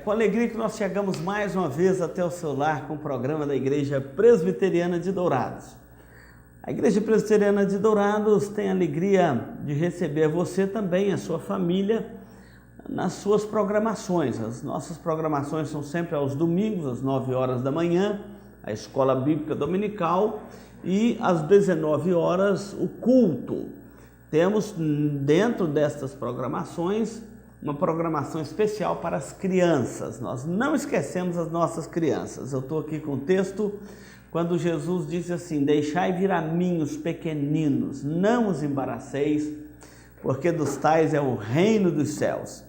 com alegria que nós chegamos mais uma vez até o seu lar com o programa da Igreja Presbiteriana de Dourados. A Igreja Presbiteriana de Dourados tem a alegria de receber você também, a sua família, nas suas programações. As nossas programações são sempre aos domingos, às 9 horas da manhã, a Escola Bíblica Dominical, e às 19 horas o culto. Temos dentro destas programações uma programação especial para as crianças. Nós não esquecemos as nossas crianças. Eu estou aqui com o texto quando Jesus disse assim: deixai vir a mim os pequeninos, não os embaraceis, porque dos tais é o reino dos céus.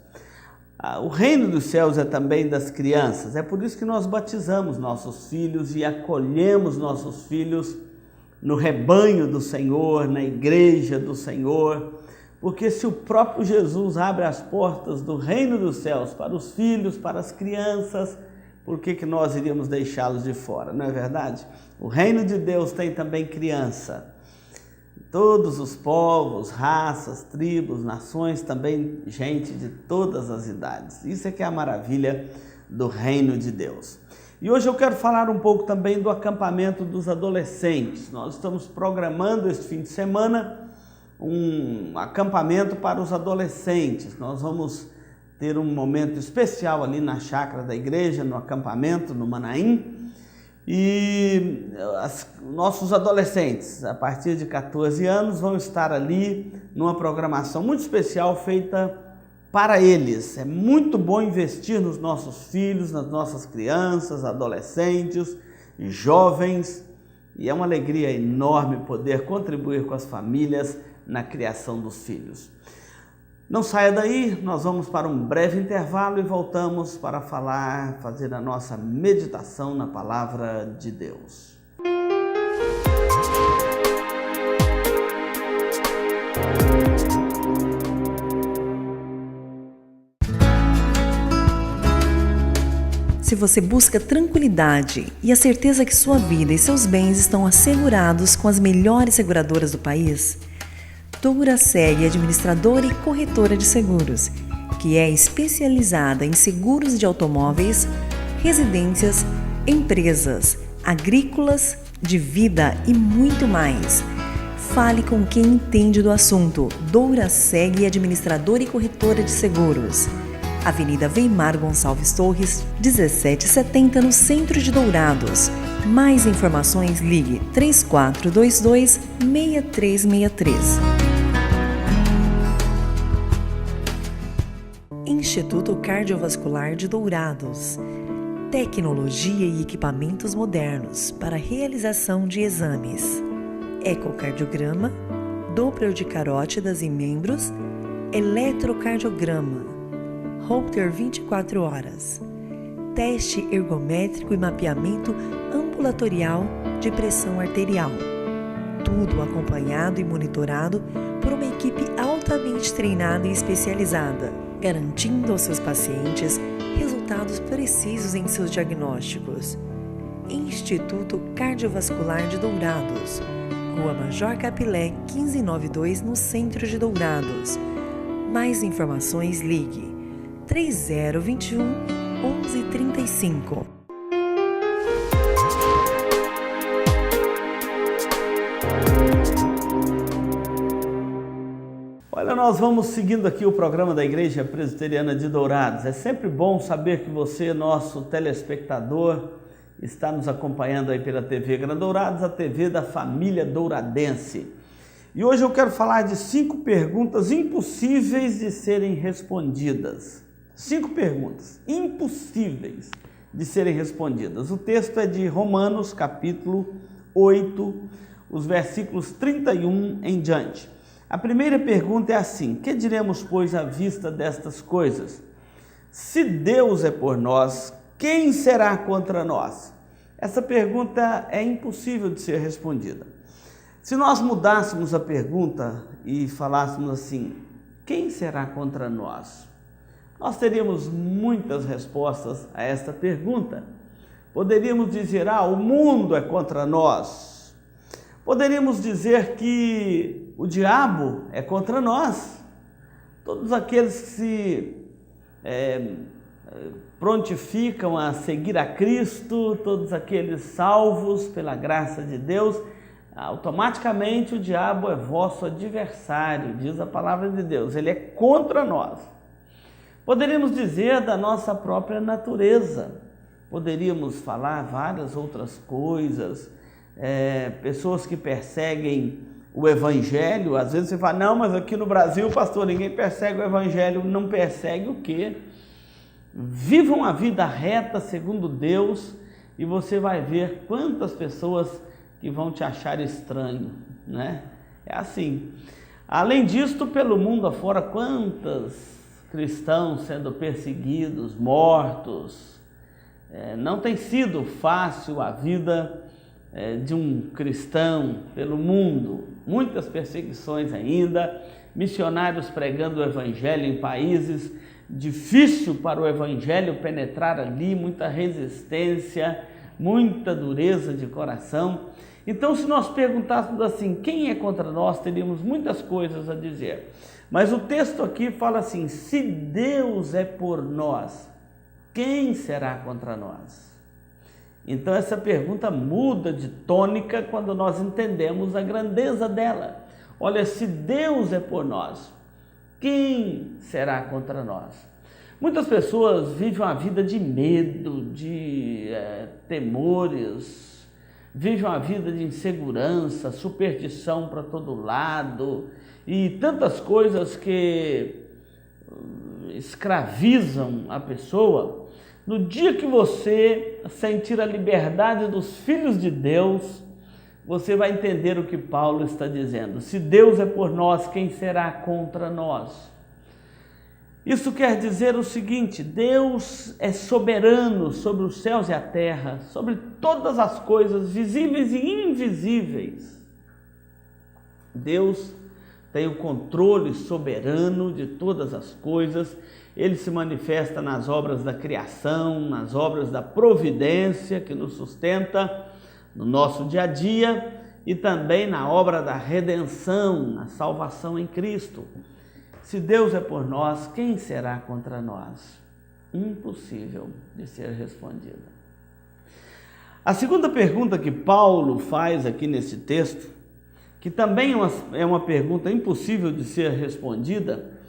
O reino dos céus é também das crianças. É por isso que nós batizamos nossos filhos e acolhemos nossos filhos no rebanho do Senhor, na igreja do Senhor. Porque se o próprio Jesus abre as portas do reino dos céus para os filhos, para as crianças, por que nós iríamos deixá-los de fora, não é verdade? O reino de Deus tem também criança. Todos os povos, raças, tribos, nações, também gente de todas as idades. Isso é que é a maravilha do reino de Deus. E hoje eu quero falar um pouco também do acampamento dos adolescentes. Nós estamos programando este fim de semana um acampamento para os adolescentes. Nós vamos ter um momento especial ali na chácara da igreja, no acampamento, no Manaim. E nossos adolescentes, a partir de 14 anos, vão estar ali numa programação muito especial feita para eles. É muito bom investir nos nossos filhos, nas nossas crianças, adolescentes e jovens. E é uma alegria enorme poder contribuir com as famílias na criação dos filhos. Não saia daí, nós vamos para um breve intervalo e voltamos para fazer a nossa meditação na palavra de Deus. Se você busca tranquilidade e a certeza que sua vida e seus bens estão assegurados com as melhores seguradoras do país, Douraseg Administradora e Corretora de Seguros, que é especializada em seguros de automóveis, residências, empresas, agrícolas, de vida e muito mais. Fale com quem entende do assunto. Douraseg Administradora e Corretora de Seguros. Avenida Weimar Gonçalves Torres, 1770, no centro de Dourados. Mais informações, ligue 3422-6363. Instituto Cardiovascular de Dourados. Tecnologia e equipamentos modernos para realização de exames. Ecocardiograma, Doppler de carótidas e membros, eletrocardiograma, Holter 24 horas, teste ergométrico e mapeamento ambulatorial de pressão arterial. Tudo acompanhado e monitorado por uma equipe altamente treinada e especializada, garantindo aos seus pacientes resultados precisos em seus diagnósticos. Instituto Cardiovascular de Dourados, Rua Major Capilé, 1592, no centro de Dourados. Mais informações, ligue 3021 1135. Olha, nós vamos seguindo aqui o programa da Igreja Presbiteriana de Dourados. É sempre bom saber que você, nosso telespectador, está nos acompanhando aí pela TV Gran Dourados, a TV da família douradense. E hoje eu quero falar de 5 perguntas impossíveis de serem respondidas. 5 perguntas impossíveis de serem respondidas. O texto é de Romanos, capítulo 8, os versículos 31 em diante. A primeira pergunta é assim: que diremos, pois, à vista destas coisas? Se Deus é por nós, quem será contra nós? Essa pergunta é impossível de ser respondida. Se nós mudássemos a pergunta e falássemos assim: quem será contra nós? Nós teríamos muitas respostas a esta pergunta. Poderíamos dizer: o mundo é contra nós. Poderíamos dizer que o diabo é contra nós. Todos aqueles que se prontificam a seguir a Cristo, todos aqueles salvos pela graça de Deus, automaticamente o diabo é vosso adversário, diz a palavra de Deus, ele é contra nós. Poderíamos dizer da nossa própria natureza, poderíamos falar várias outras coisas, pessoas que perseguem o Evangelho. Às vezes você fala, não, mas aqui no Brasil, pastor, ninguém persegue o Evangelho. Não persegue o quê? Vivam a vida reta segundo Deus e você vai ver quantas pessoas que vão te achar estranho, né? É assim. Além disto, pelo mundo afora, quantos cristãos sendo perseguidos, mortos. Não tem sido fácil a vida de um cristão pelo mundo. Muitas perseguições ainda, missionários pregando o Evangelho em países, difícil para o Evangelho penetrar ali, muita resistência, muita dureza de coração. Então, se nós perguntássemos assim, quem é contra nós, teríamos muitas coisas a dizer. Mas o texto aqui fala assim, se Deus é por nós, quem será contra nós? Então essa pergunta muda de tônica quando nós entendemos a grandeza dela. Olha, se Deus é por nós, quem será contra nós? Muitas pessoas vivem uma vida de medo, de temores, vivem uma vida de insegurança, superstição para todo lado e tantas coisas que escravizam a pessoa. No dia que você sentir a liberdade dos filhos de Deus, você vai entender o que Paulo está dizendo. Se Deus é por nós, quem será contra nós? Isso quer dizer o seguinte, Deus é soberano sobre os céus e a terra, sobre todas as coisas visíveis e invisíveis. Deus tem o controle soberano de todas as coisas. Ele se manifesta nas obras da criação, nas obras da providência que nos sustenta no nosso dia a dia e também na obra da redenção, na salvação em Cristo. Se Deus é por nós, quem será contra nós? Impossível de ser respondida. A segunda pergunta que Paulo faz aqui nesse texto, que também é uma pergunta impossível de ser respondida,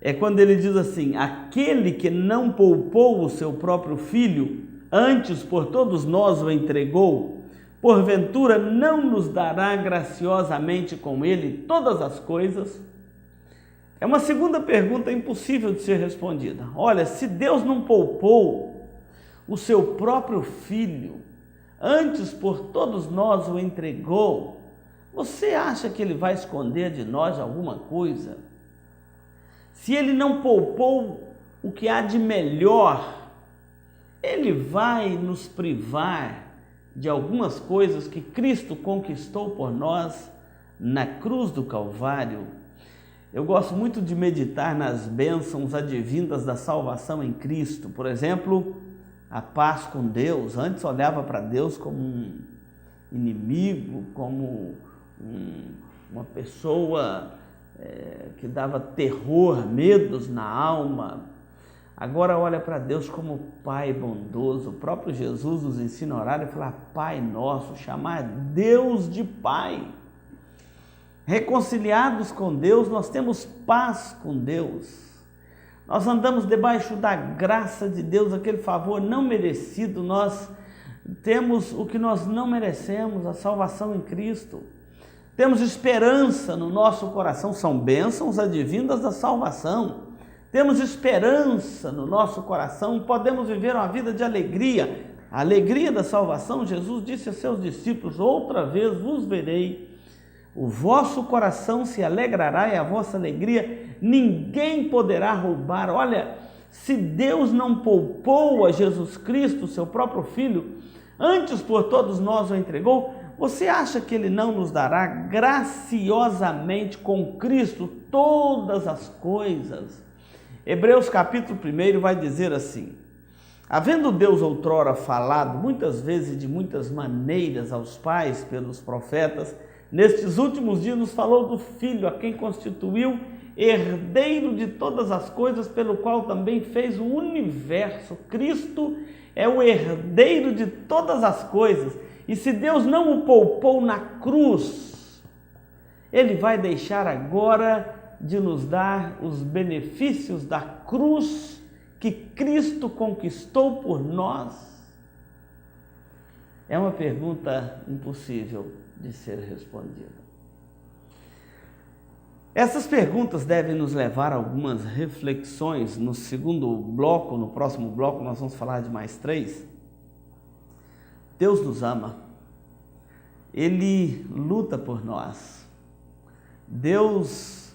é quando ele diz assim, aquele que não poupou o seu próprio filho, antes por todos nós o entregou, porventura não nos dará graciosamente com ele todas as coisas? É uma segunda pergunta impossível de ser respondida. Olha, se Deus não poupou o seu próprio filho, antes por todos nós o entregou, você acha que ele vai esconder de nós alguma coisa? Se ele não poupou o que há de melhor, ele vai nos privar de algumas coisas que Cristo conquistou por nós na cruz do Calvário. Eu gosto muito de meditar nas bênçãos advindas da salvação em Cristo. Por exemplo, a paz com Deus. Antes olhava para Deus como um inimigo, como uma pessoa que dava terror, medos na alma. Agora olha para Deus como Pai bondoso. O próprio Jesus nos ensina a orar e falar Pai nosso, chamar Deus de Pai. Reconciliados com Deus, nós temos paz com Deus. Nós andamos debaixo da graça de Deus, aquele favor não merecido. Nós temos o que nós não merecemos, a salvação em Cristo. Temos esperança no nosso coração, são bênçãos advindas da salvação. Temos esperança no nosso coração, podemos viver uma vida de alegria. A alegria da salvação, Jesus disse a seus discípulos, outra vez vos verei. O vosso coração se alegrará e a vossa alegria ninguém poderá roubar. Olha, se Deus não poupou a Jesus Cristo, seu próprio Filho, antes por todos nós o entregou, você acha que Ele não nos dará graciosamente com Cristo todas as coisas? Hebreus capítulo 1 vai dizer assim, havendo Deus outrora falado muitas vezes e de muitas maneiras aos pais pelos profetas, nestes últimos dias nos falou do Filho, a quem constituiu herdeiro de todas as coisas, pelo qual também fez o universo. Cristo é o herdeiro de todas as coisas. E se Deus não o poupou na cruz, Ele vai deixar agora de nos dar os benefícios da cruz que Cristo conquistou por nós? É uma pergunta impossível de ser respondida. Essas perguntas devem nos levar a algumas reflexões. No segundo bloco, no próximo bloco, nós vamos falar de mais 3. Deus nos ama. Ele luta por nós. Deus,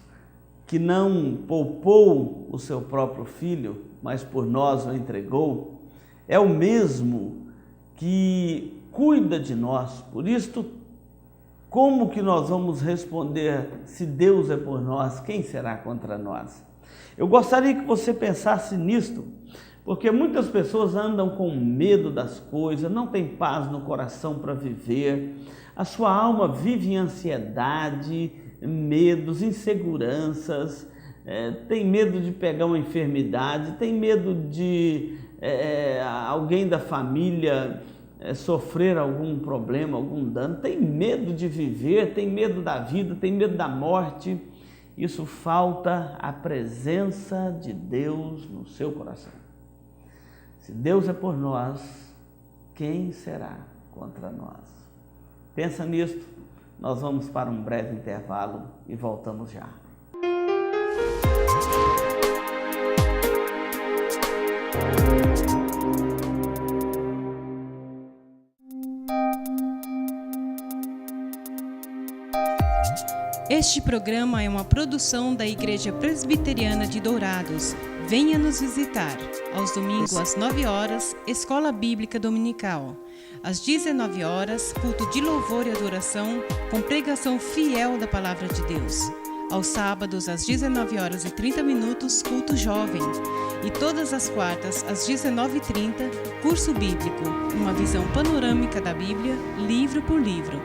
que não poupou o seu próprio Filho, mas por nós o entregou, é o mesmo que cuida de nós. Por isto, como que nós vamos responder? Se Deus é por nós, quem será contra nós? Eu gostaria que você pensasse nisto, porque muitas pessoas andam com medo das coisas, não têm paz no coração para viver, a sua alma vive em ansiedade, medos, inseguranças, tem medo de pegar uma enfermidade, tem medo de alguém da família sofrer algum problema, algum dano, tem medo de viver, tem medo da vida, tem medo da morte. Isso falta a presença de Deus no seu coração. Se Deus é por nós, quem será contra nós? Pensa nisto, nós vamos para um breve intervalo e voltamos já. Este programa é uma produção da Igreja Presbiteriana de Dourados. Venha nos visitar. Aos domingos, às 9 horas, Escola Bíblica Dominical. Às 19 horas, culto de louvor e adoração, com pregação fiel da Palavra de Deus. Aos sábados, às 19 horas e 30 minutos, culto jovem. E todas as quartas, às 19h30, curso bíblico, uma visão panorâmica da Bíblia, livro por livro.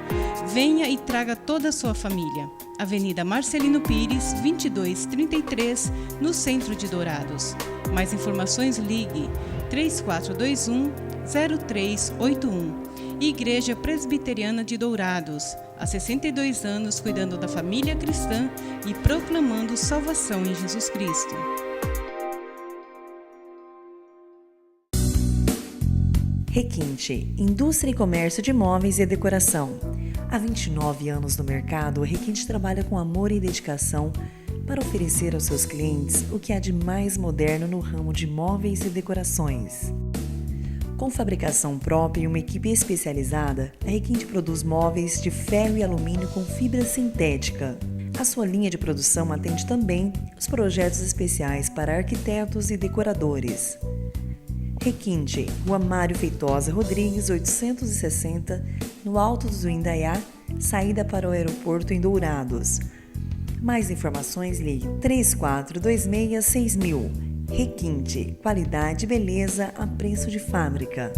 Venha e traga toda a sua família. Avenida Marcelino Pires, 2233, no centro de Dourados. Mais informações, ligue 3421-0381. Igreja Presbiteriana de Dourados, há 62 anos cuidando da família cristã e proclamando salvação em Jesus Cristo. Requinte, indústria e comércio de móveis e decoração. Há 29 anos no mercado, o Requinte trabalha com amor e dedicação para oferecer aos seus clientes o que há de mais moderno no ramo de móveis e decorações. Com fabricação própria e uma equipe especializada, a Requinte produz móveis de ferro e alumínio com fibra sintética. A sua linha de produção atende também os projetos especiais para arquitetos e decoradores. Requinte, Rua Mário Feitosa Rodrigues, 860, no Alto do Indaiá, saída para o aeroporto em Dourados. Mais informações, ligue 34266000. Requinte, qualidade e beleza a preço de fábrica.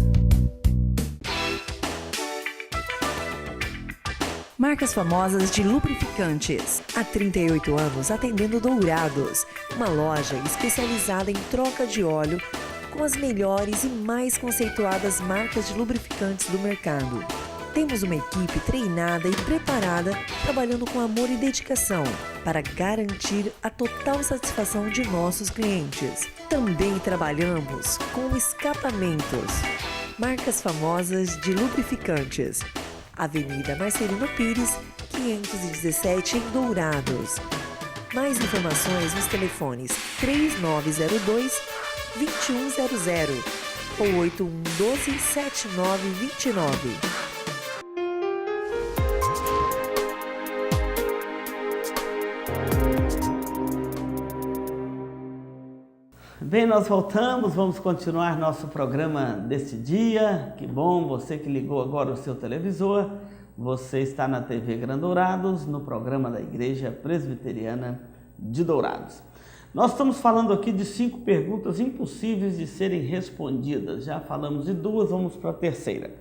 Marcas famosas de lubrificantes. Há 38 anos atendendo Dourados, uma loja especializada em troca de óleo com as melhores e mais conceituadas marcas de lubrificantes do mercado. Temos uma equipe treinada e preparada, trabalhando com amor e dedicação para garantir a total satisfação de nossos clientes. Também trabalhamos com escapamentos. Marcas famosas de lubrificantes. Avenida Marcelino Pires, 517 em Dourados. Mais informações nos telefones 3902-2100 ou 8112-7929. Bem, nós voltamos, vamos continuar nosso programa desse dia. Que bom, você que ligou agora o seu televisor, você está na TV Gran Dourados, no programa da Igreja Presbiteriana de Dourados. Nós estamos falando aqui de 5 perguntas impossíveis de serem respondidas. Já falamos de 2, vamos para a terceira.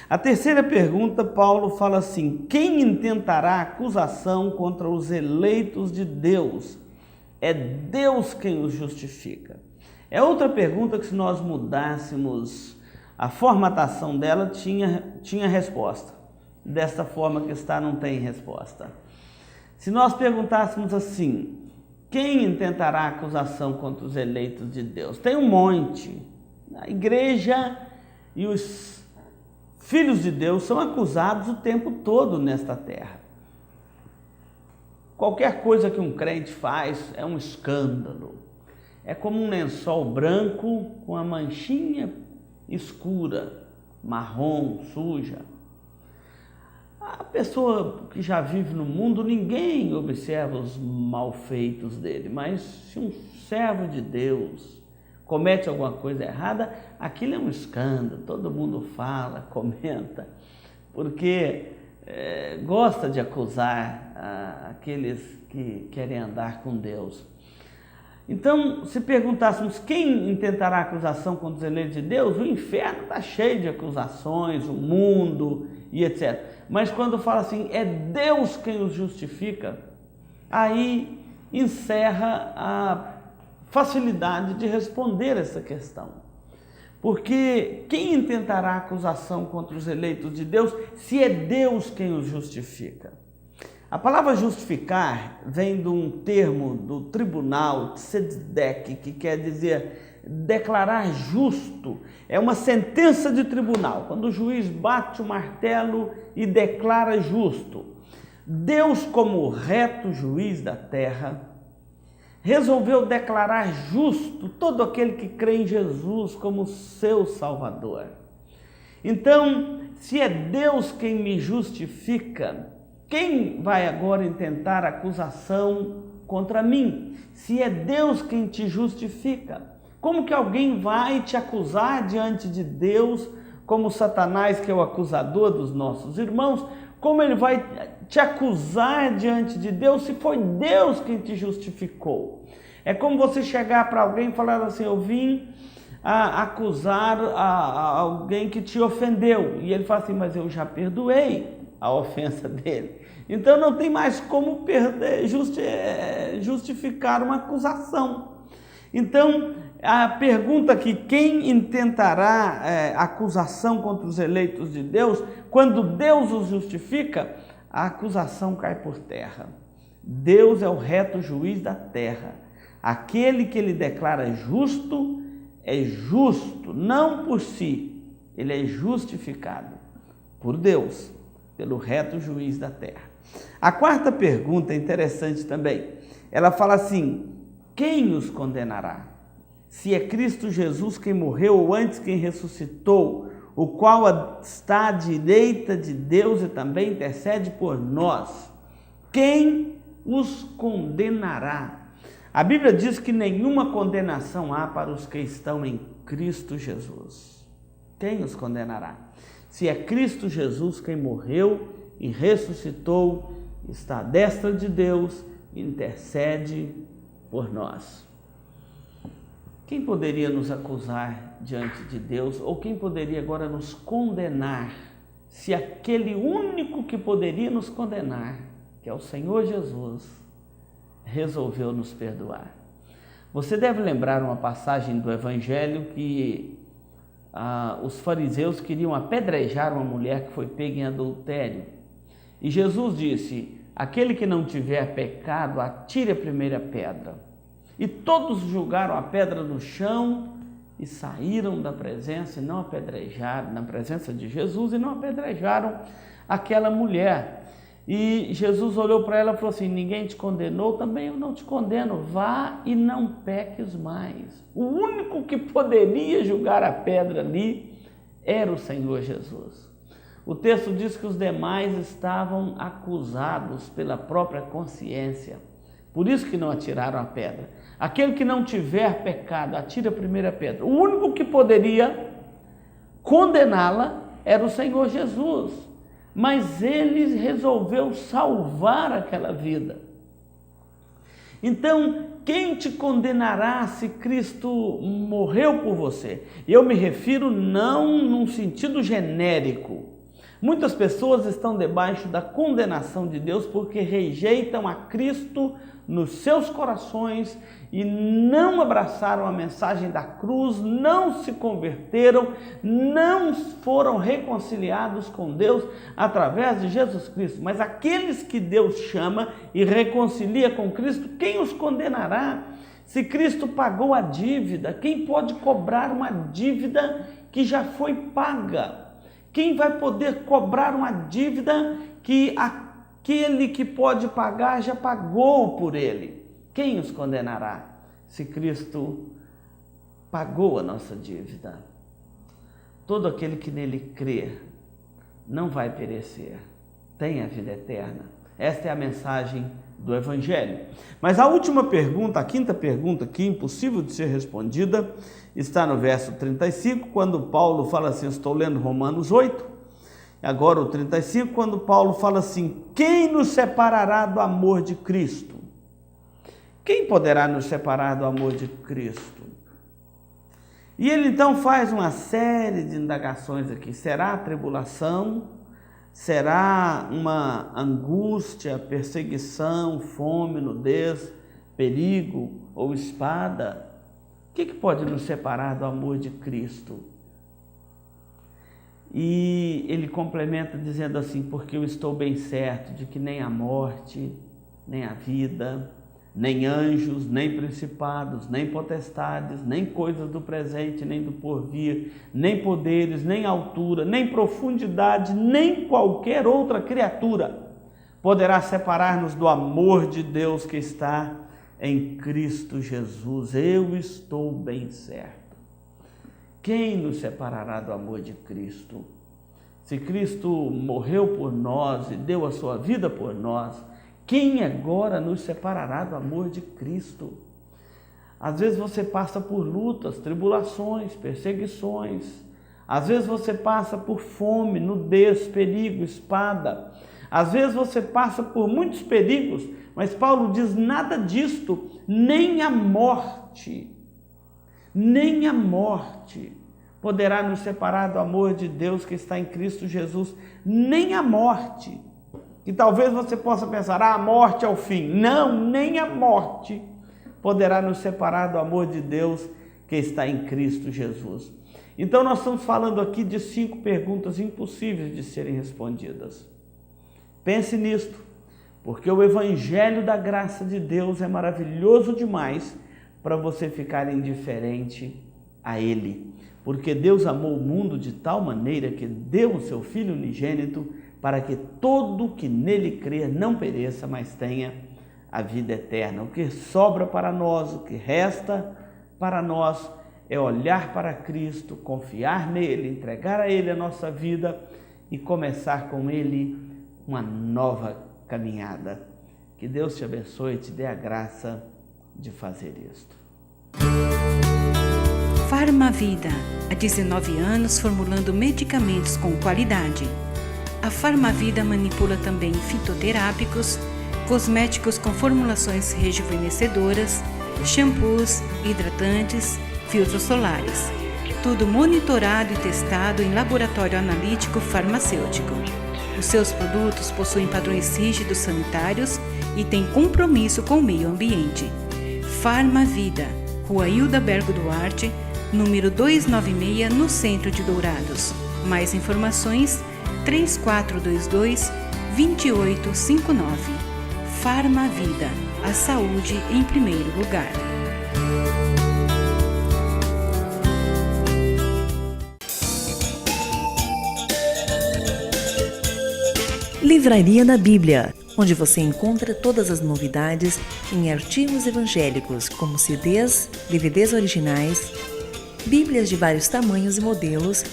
A terceira pergunta, Paulo fala assim: quem intentará acusação contra os eleitos de Deus? é Deus quem os justifica? É outra pergunta que, se nós mudássemos a formatação dela, tinha resposta. Desta forma que está, não tem resposta. Se nós perguntássemos assim: quem intentará acusação contra os eleitos de Deus? Tem um monte. A igreja e os filhos de Deus são acusados o tempo todo nesta terra. Qualquer coisa que um crente faz é um escândalo. É como um lençol branco com a manchinha escura, marrom, suja. A pessoa que já vive no mundo, ninguém observa os malfeitos dele, mas se um servo de Deus comete alguma coisa errada, aquilo é um escândalo, todo mundo fala, comenta, porque gosta de acusar aqueles que querem andar com Deus. Então, se perguntássemos quem intentará acusação contra os eleitos de Deus, o inferno está cheio de acusações, o mundo e etc. Mas quando fala assim, é Deus quem os justifica, aí encerra a facilidade de responder essa questão. Porque quem intentará acusação contra os eleitos de Deus, se é Deus quem os justifica? A palavra justificar vem de um termo do tribunal, tzedek, que quer dizer declarar justo. É uma sentença de tribunal, quando o juiz bate o martelo e declara justo. Deus, como reto juiz da terra, resolveu declarar justo todo aquele que crê em Jesus como seu Salvador. Então, se é Deus quem me justifica, quem vai agora intentar acusação contra mim? Se é Deus quem te justifica, como que alguém vai te acusar diante de Deus, como Satanás, que é o acusador dos nossos irmãos? Como ele vai te acusar diante de Deus se foi Deus quem te justificou? É como você chegar para alguém e falar assim: eu vim acusar a alguém que te ofendeu. E ele fala assim: mas eu já perdoei a ofensa dele. Então não tem mais como justificar uma acusação. Então a pergunta aqui: quem intentará acusação contra os eleitos de Deus? Quando Deus os justifica, a acusação cai por terra. Deus é o reto juiz da terra. Aquele que ele declara justo é justo, não por si, ele é justificado por Deus, pelo reto juiz da terra. A quarta pergunta é interessante também. Ela fala assim: quem os condenará? Se é Cristo Jesus quem morreu, ou antes quem ressuscitou, o qual está à direita de Deus e também intercede por nós, quem os condenará? A Bíblia diz que nenhuma condenação há para os que estão em Cristo Jesus. Quem os condenará? Se é Cristo Jesus quem morreu e ressuscitou, está à destra de Deus e intercede por nós. Quem poderia nos acusar diante de Deus, ou quem poderia agora nos condenar, se aquele único que poderia nos condenar, que é o Senhor Jesus, resolveu nos perdoar? Você deve lembrar uma passagem do Evangelho que os fariseus queriam apedrejar uma mulher que foi pega em adultério. E Jesus disse: aquele que não tiver pecado, atire a primeira pedra. E todos jogaram a pedra no chão e saíram da presença e não apedrejaram, na presença de Jesus, e não apedrejaram aquela mulher. E Jesus olhou para ela e falou assim: ninguém te condenou, também eu não te condeno, vá e não peques mais. O único que poderia jogar a pedra ali era o Senhor Jesus. O texto diz que os demais estavam acusados pela própria consciência, por isso que não atiraram a pedra. Aquele que não tiver pecado, atire a primeira pedra. O único que poderia condená-la era o Senhor Jesus, mas ele resolveu salvar aquela vida. Então, quem te condenará se Cristo morreu por você? Eu me refiro não num sentido genérico, Muitas pessoas estão debaixo da condenação de Deus porque rejeitam a Cristo nos seus corações e não abraçaram a mensagem da cruz, não se converteram, não foram reconciliados com Deus através de Jesus Cristo. Mas aqueles que Deus chama e reconcilia com Cristo, quem os condenará? Se Cristo pagou a dívida, quem pode cobrar uma dívida que já foi paga? Quem vai poder cobrar uma dívida que aquele que pode pagar já pagou por ele? Quem os condenará? Se Cristo pagou a nossa dívida. Todo aquele que nele crê não vai perecer, tem a vida eterna. Esta é a mensagem do Evangelho. Mas a última pergunta, a quinta pergunta aqui, impossível de ser respondida, está no verso 35, quando Paulo fala assim, estou lendo Romanos 8, agora o 35, quando Paulo fala assim, quem nos separará do amor de Cristo? Quem poderá nos separar do amor de Cristo? E ele então faz uma série de indagações aqui, será a tribulação? Será uma angústia, perseguição, fome, nudez, perigo ou espada? O que pode nos separar do amor de Cristo? E ele complementa dizendo assim, porque eu estou bem certo de que nem a morte, nem a vida, nem anjos, nem principados, nem potestades, nem coisas do presente, nem do porvir, nem poderes, nem altura, nem profundidade, nem qualquer outra criatura poderá separar-nos do amor de Deus que está em Cristo Jesus. Eu estou bem certo. Quem nos separará do amor de Cristo? Se Cristo morreu por nós e deu a sua vida por nós, quem agora nos separará do amor de Cristo? Às vezes você passa por lutas, tribulações, perseguições. Às vezes você passa por fome, nudez, perigo, espada. Às vezes você passa por muitos perigos, mas Paulo diz nada disto, nem a morte poderá nos separar do amor de Deus que está em Cristo Jesus, nem a morte. E talvez você possa pensar, a morte é o fim. Não, nem a morte poderá nos separar do amor de Deus que está em Cristo Jesus. Então nós estamos falando aqui de 5 perguntas impossíveis de serem respondidas. Pense nisto, porque o Evangelho da graça de Deus é maravilhoso demais para você ficar indiferente a ele. Porque Deus amou o mundo de tal maneira que deu o seu Filho unigênito para que todo que nele crer não pereça, mas tenha a vida eterna. O que sobra para nós, o que resta para nós é olhar para Cristo, confiar nele, entregar a ele a nossa vida e começar com ele uma nova caminhada. Que Deus te abençoe e te dê a graça de fazer isto. Farmavida, há 19 anos formulando medicamentos com qualidade. A Farmavida manipula também fitoterápicos, cosméticos com formulações rejuvenescedoras, shampoos, hidratantes, filtros solares. Tudo monitorado e testado em laboratório analítico farmacêutico. Os seus produtos possuem padrões rígidos sanitários e têm compromisso com o meio ambiente. Farmavida, Rua Hildabergo Duarte, número 296, no centro de Dourados. Mais informações 3422-2859. Farmavida, a saúde em primeiro lugar. Livraria da Bíblia, onde você encontra todas as novidades em artigos evangélicos, como CDs, DVDs originais, Bíblias de vários tamanhos e modelos,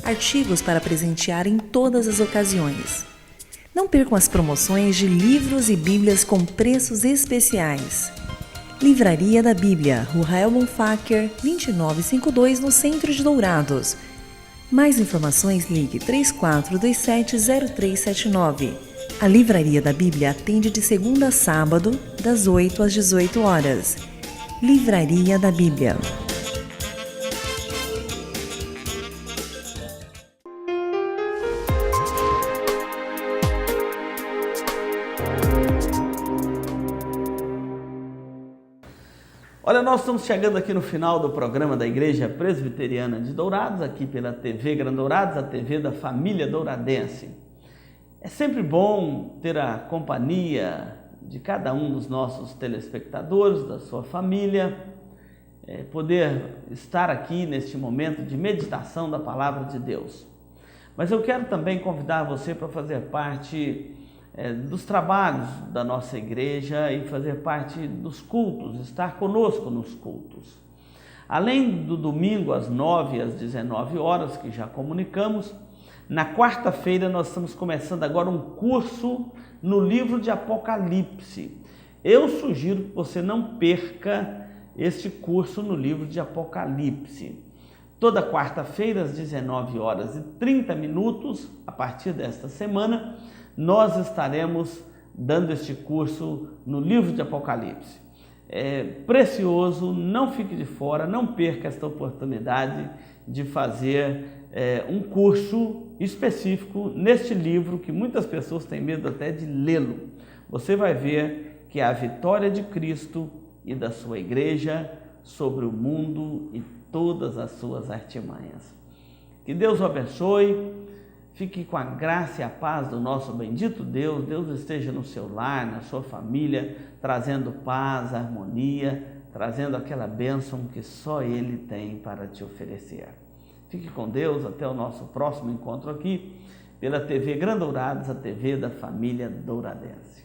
artigos para presentear em todas as ocasiões. Não percam as promoções de livros e bíblias com preços especiais. Livraria da Bíblia, Rua Rael Bonfacker, 2952, no centro de Dourados. Mais informações, ligue 3427-0379. A Livraria da Bíblia atende de segunda a sábado, das 8 às 18 horas. Livraria da Bíblia. Olha, nós estamos chegando aqui no final do programa da Igreja Presbiteriana de Dourados, aqui pela TV Grandourados, a TV da família douradense. É sempre bom ter a companhia de cada um dos nossos telespectadores, da sua família, poder estar aqui neste momento de meditação da Palavra de Deus. Mas eu quero também convidar você para fazer parte dos trabalhos da nossa igreja e fazer parte dos cultos, estar conosco nos cultos. Além do domingo às 9 e às 19 horas, que já comunicamos, na quarta-feira nós estamos começando agora um curso no livro de Apocalipse. Eu sugiro que você não perca este curso no livro de Apocalipse. Toda quarta-feira às 19 horas e 30 minutos, a partir desta semana, nós estaremos dando este curso no livro de Apocalipse. É precioso, não fique de fora, não perca esta oportunidade de fazer um curso específico neste livro que muitas pessoas têm medo até de lê-lo. Você vai ver que é a vitória de Cristo e da sua igreja sobre o mundo e todas as suas artimanhas. Que Deus o abençoe. Fique com a graça e a paz do nosso bendito Deus. Deus esteja no seu lar, na sua família, trazendo paz, harmonia, trazendo aquela bênção que só Ele tem para te oferecer. Fique com Deus, até o nosso próximo encontro aqui, pela TV Grandourados, a TV da família douradense.